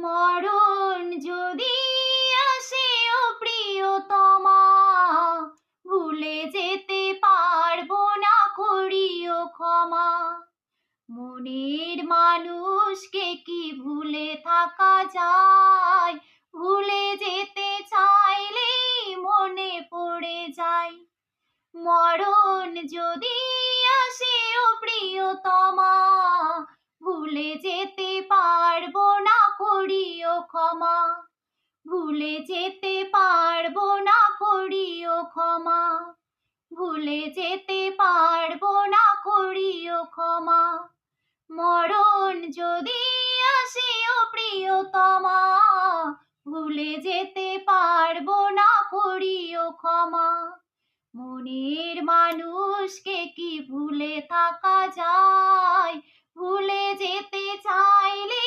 মরণ যদি আসে ও প্রিয়তমা, ভুলে যেতে পারবো না, করিও ক্ষমা। মনের মানুষকে কি ভুলে থাকা যায়? ভুলে যেতে চাইলেই মনে পড়ে যায়। মরণ যদি আসে ও প্রিয়তমা, ভুলে যেতে পারবো না, করিও ক্ষমা। ভুলে যেতে পারবো না, করিও ক্ষমা। ভুলে যেতে পারবো না, করিও ক্ষমা। মরণ যদি আসে ও প্রিয়তমা, ভুলে যেতে পারবো না, করিও ক্ষমা। মনের মানুষকে কি ভুলে থাকা যায়? ভুলে যেতে চাইলে